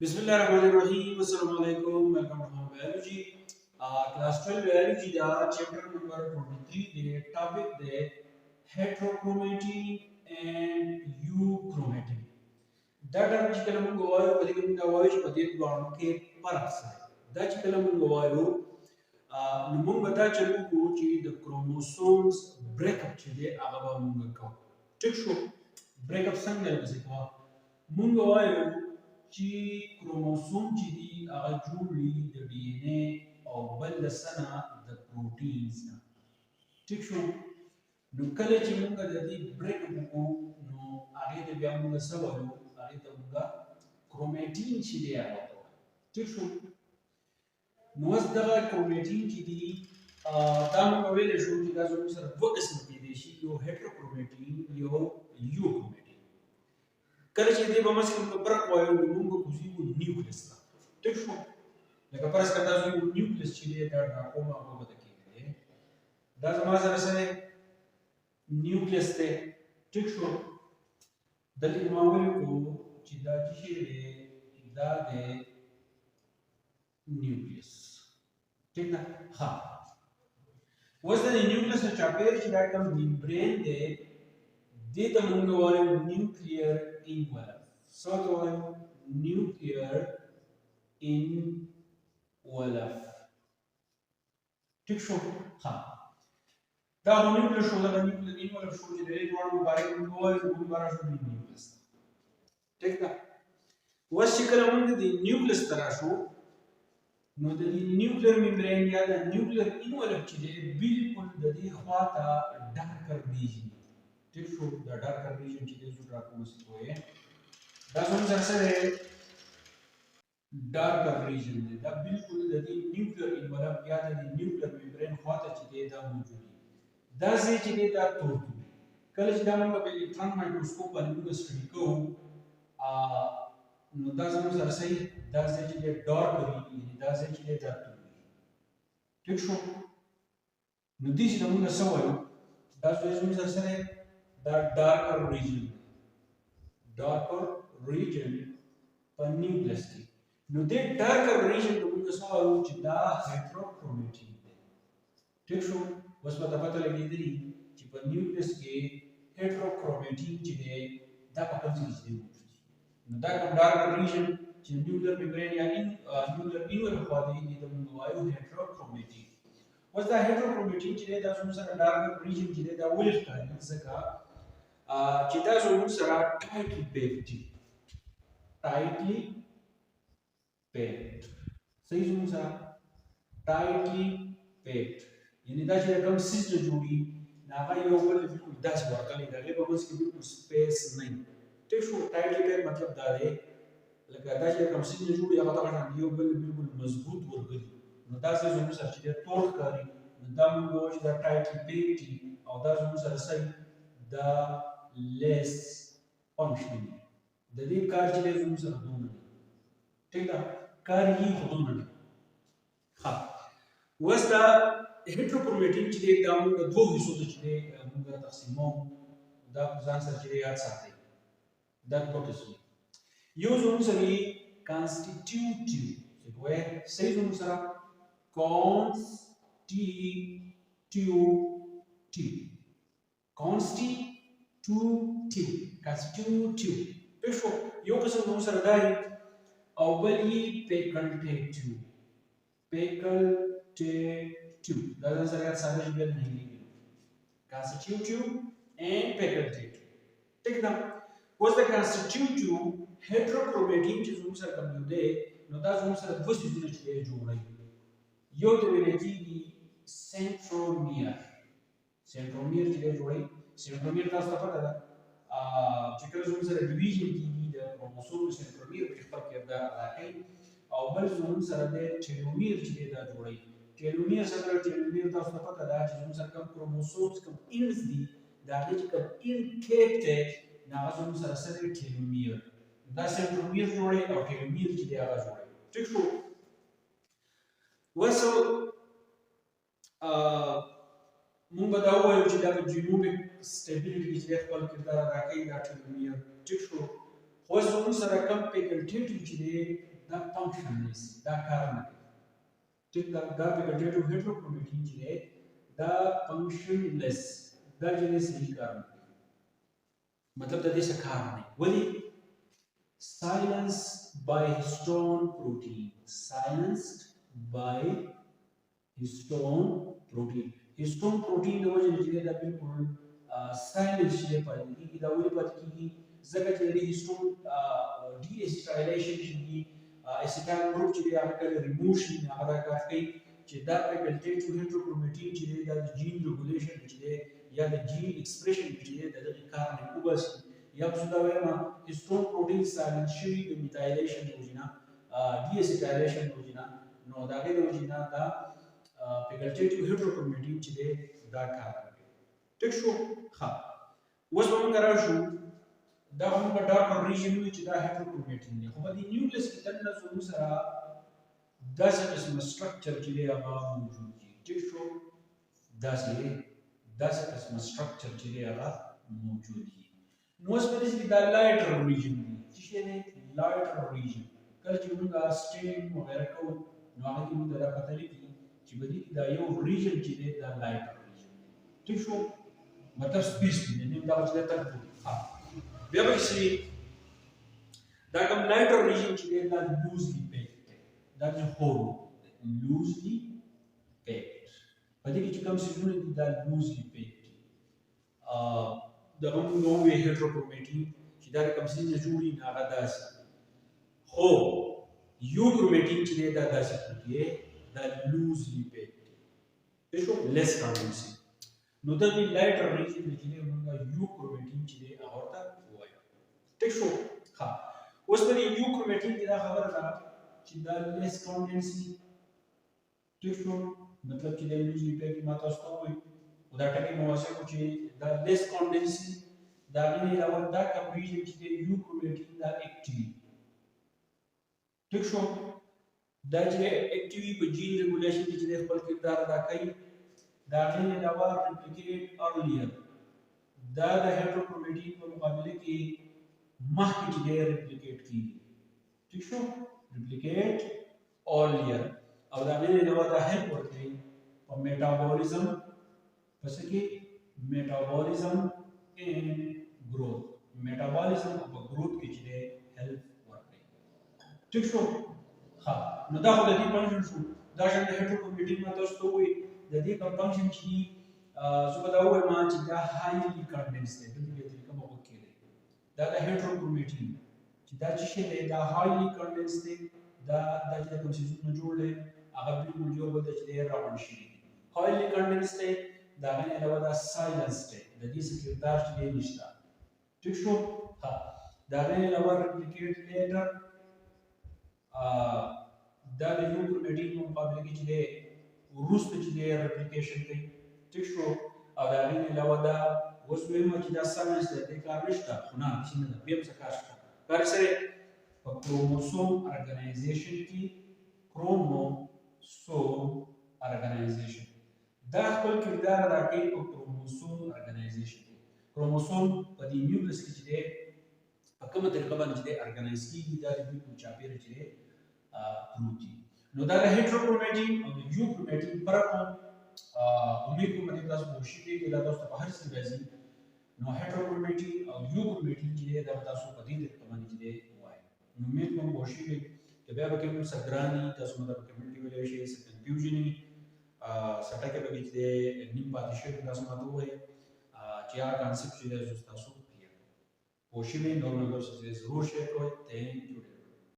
Bismillahirrahmanirrahim. Assalamu alaikum. Welcome to our biology. Class 12 biology da chapter number 23 the topic the heterochromatin and euchromatin. Da topic چې کله موږ وایو په دې کې موږ وایو چې په دې دوه کې فرق څه دی. دا چې کله موږ وایو نو موږ به دا چلو کوو چې د کروموسومز بریک اپ چې دی هغه به موږ کوو. ټیک شو. بریک اپ څنګه لږه کوو. موږ وایو چې کروموسوم چې دی هغه جوړ وي د ډي ان اے او بل د سنه د پروټینز نه. ټیک شو. نو کله چې موږ د دې بریک اپ وکړو نو هغې ته بیا موږ څه وایو؟ هغې ته موږ کروماتین چې دی هغه ته وایو. ټیک شو. نو اوس دغه کروماتین چې دی دا موږ ویلی شو چې دا زموږ سره دوه قسمه کېدی شي، یو هیټروکروماتین یو یوکروماتین. کله چې دې په منځ کې موږ فرق وایو نو موږ کوزیږو نیوکلیس ته. ټیک شو. لکه فرض کړه تاسو یو نیوکلیس چې دی دا ډاکوما هغه به درکې دی. دا زما سره څه دی؟ نیوکلیس دی. ټیک شو. دلته ما ولیکو چې دا چې شی دی دا دی نیوکلیس. ټیک ده؟ ها. اوس د نیوکلیس نه چاپېر چې دا کوم ممبرین دی دې ته موږ وایو نیوکلیر انولف. څه ته وایو؟ نیوکلیر انولف. ټیک شو. ها. دا نیوکلیر شو، دا نیوکلیر انولف شو چې د دې دواړو مبارک موږ وایو موږ بارا شو د نیوکلیس. ټیک ده؟ اوس چې کله موږ د نیوکلیس ته راشو نو د دې نیوکلیر ممبرین یا د نیوکلیر انولف چې دی بالکل د دې خواته ډارکر ریجن. ٹھیک شو. دا ډارکر ریجن چې دی زو ډارکومس کوی دا زموږ سره څه دی؟ ډارکر ریجن دی. دا بالکل د دې نیوکلیر انولف یا د دې نیوکلیر ممبرین خواته چې دی دا موجود دی. دا ځای چې دی دا تور دی. کله چې دا موږ په الکترون مایکروسکوپ باندې موږ سټډي کوو نو دا زموږ سره صحیح دا ځای چې دی ډارک وي، یعنې دا ځای چې دی دا تور وي. ټیک شو. نو دې چې موږ څه وایو دا ځای زموږ سره څه دی؟ دا ډارکر ریجن. ډارکر ریجن په نیوکلیس کې. نو دې ډارکر ریجن ته موږ څه وایو چې دا هیټروکروماتین دی. ټیک شو. اوس به ته پته لګېدلي چې په نیوکلیس کې هیټروکروماتین چې دی دا په کوم ځای کې دی موجود دی. نو دا کوم ډارکر ریجن چې نیوکلیر ممبرین یا نیوکلیر انولف خواته دي ته موږ وایو هیټروکروماتین. اوس دا هیټروکروماتین چې دی دا زموږ سره ډارکر ریجن چې دی دا ولې ښکاري؟ ځکه چې دا زموږ سره ټایټلی پیکډ دي. ټایټلی پیکډ. صحیح زموږ سره ټایټلی پیکډ. یعنې دا چې کوم سیز نه جوړي نو هغه یو بل بالکل داسې ورغلی د هغې په منځ کې بالکل سپیس نه وي. ټیک شو. ټایټلی پیکډ مطلب دا دی لکه دا چې کوم سیز نه جوړي هغه دغه شان یو بل بالکل مضبوط ورغلي. نو دا ځای زموږ سره چې دی تور ښکاري نو دا موږ وایو چې دا ټایټلی پیکډ دي او دا زموږ سره صحیح دا لیس فنکشنینګ. د دې کار چې دی زموږ سره دونه دی. ټیک ده؟ کار یې خو دونه دی. ښه. اوس دا هیټروکروماتین چې دی دا موږ دوو حصو ته چې دی موږ تقسیموو. دا ځان سره چې دی یاد ساتئ. دا دوه قسم. یو زموږ سره یې کانسټیټیوټیو څه وایي؟ صحیح زموږ سره کانسټیټیوټیو. کانسټیټیوټیو. ټیک شو. یو قسم زموږ سره دا دی او بل یې فیکلټیټیو. فیکلټیټیو. دا ځان سره یاد ساده ژبه نه لیکي. کانسټیټیوټیو اینډ فیکلټیټیو. ټیک ده؟ اوس د کانسټیټیوټیو هیټروکروماتین چې زموږ سره کوم یو دی نو دا زموږ سره دوه څیزونه چې دی جوړوي. یو ته ویلی کېږي سینټرومیر. سینټرومیر چې دی جوړوي. سینټرومیر تاسو ته پته ده چې کله زموږ سره ډیویژن کېږي د کروموسوم سینټرومیر په خپل کردار ادا کوي او بل زموږ سره د ټیلومیر چې دی دا جوړوي. ټیلومیر سره ټیلومیر تاسو ته پته ده چې زموږ سره کوم کروموسومز کوم اینډز دي د هغې چې کوم اینډ کیپ دی نو هغه زموږ سره څه دی؟ ټیلومیر. دا سینټرومیر جوړوي او ټیلومیر چې دی هغه جوړوي. ټیک شو. اوس موږ به دا ووایو چې دا په جینومیک سټیبیلیټي کې چې خپل کردار ادا کوي دا ټیلومیر. ټیک شو. اوس زموږ سره کوم فیکلټیټیو چې دی دا functionless دا کار نه کوي ټیک دا facultative heterochromatin چې دی دا functionless دا چې دی صحیح کار نه کوي مطلب د دې څه کار نه ولې silenced by histone protein silenced by histone protein histone protein د وجه چې دا بالکل silence شي پاتې کیږي دا ولې پاتې کیږي ځکه چې د هیستون ډي اسټایلیشن چې اسیټال ګروپ چې هغه کله ریموو شي هغه دا کار کوي چې دا facultative heterochromatin چې دا د جین ریګولیشن چې یا د جین ایکسپریشن چې د دغه کار نه وباسي یا په دا وایم هیستون پروتین سایلنس شي د میثایلیشن د وجینا ډي اسیټایلیشن د وجینا نو دا د وجینا دا facultative heterochromatin چې دا کار کوي ټیک شو ها اوس موږ راشو دا هم په ډارک ریجن وی چې دا هیټروکروماتین دی خو په دې نیوکلیس کې تنه زموږ سره داسې قسم سټرکچر چې دی هغه موجود دی ټیک شو داسې قسم سټرکچر چې دی هغه موجود دی نو اوس په دې کې دا لایټر ریجن دی چې دی لایټر ریجن کله چې موږ سټیم وغیرہ کوو نو هغه کې موږ دا پته لګي چې په دې کې دا یو ریجن چې دی دا لایټر ریجن ټیک شو مطلب سپیس دی نه دا چې دا تر بیا به شي دا کوم لایټر ریجن چې دا لوزلی پیکډ دا چې هول لوزلی پیکډ په دې کې چې کوم سيزونه دي دا لوزلی پیکډ دا هم نو وی هیټروکروماتین چې دا کوم سيزونه جوړي نه هغه داسې خو یوکروماتین چې دا داسې کوي دا لوزلی پیکډ پښو لیس کانډنسي نو دا دی لایټر ریجن چې موږ یوکروماتین چې هغه ورته ټیک شو ها اوس په یوکروماتین کې دا خبره ده چې دا لیس کانډنسي ټیک شو مطلب چې د لوزلی پیکډ ما تاسو ته وایي او دا ټکی مواسه کو چې دا لیس کانډنسي دا غوښنه راول دا کوم ریجن چې د یوکروماتین دا اکټیوي ټیک شو دا چې اکټیوي په جین ریګولیشن کې چې خپل کردار ادا کوي دا غوښنه راول ریپلیکیټ ارلیر دا د هیټروکروماتین په مقابله کې مخکې چې دی ریپلیکیټ کیږي ٹھیک شو ریپلیکیټ اولیر او دا غوښنه راول دا هیلپ ورکوي په میټابولیزم پس کې میټابولیزم and growth metabolism of growth کې چې help ورکړي ٹھیک شو ها نو دا خو د دې فنکشن شو دا چې د هیټروکروماتین ما تاسو ته وایي د دې کوم فنکشن چې زه به دا وایم چې دا هایلی کانډنس دی د دې طریقه مو وکړي دا د هیټروکروماتین چې دا چې دی دا هایلی کانډنس دی دا چې کوم څه نه جوړل هغه بالکل یو بل چې راوړل شي هایلی کانډنس دی دا غوښنه علاوه دا سایلنس دی د دې څخه کردار چې نشته ٹھیک شو ها دا غوښنه علاوه ریپلیکیټ لیټر دا د یوکروماتین په مقابله کې چې وروسته چې ریپلیکیشن کوي ٹھیک شو او دا غوښنه علاوه دا اوس ویمه چې دا سایلنس دی کار نشته خو نه چې نه بیا څه کار شته کار سره په کروموسوم ارګنایزیشن کې کروموسوم ارګنایزیشن دا خپل کردار ادا کوي په کروموسوم ارګنایزیشن کې کروموسوم په دې نیوکلیس کې چې په کومه طریقه باندې چې ارګنایز کیږي دا د بالکل چاپیره چې پروتین نو دا د هیټروکروماتین او د یوکروماتین فرق امید کوم چې تاسو پوښتنه کې دا تاسو په هر څه راځي نو هیټروکروماتین او یوکروماتین چې دا تاسو په دې طریقه باندې چې وایي نو امید کوم پوښتنه کې بیا به کوم سګرانی تاسو مطلب کمنټ کې ویلای شئ کنفیوژن سټکه به چې نیم پاتې شي تاسو ماته وایي چې هغه کانسپټ چې تاسو پوښتنه نو نو ضرور شي کوئ ثانک یو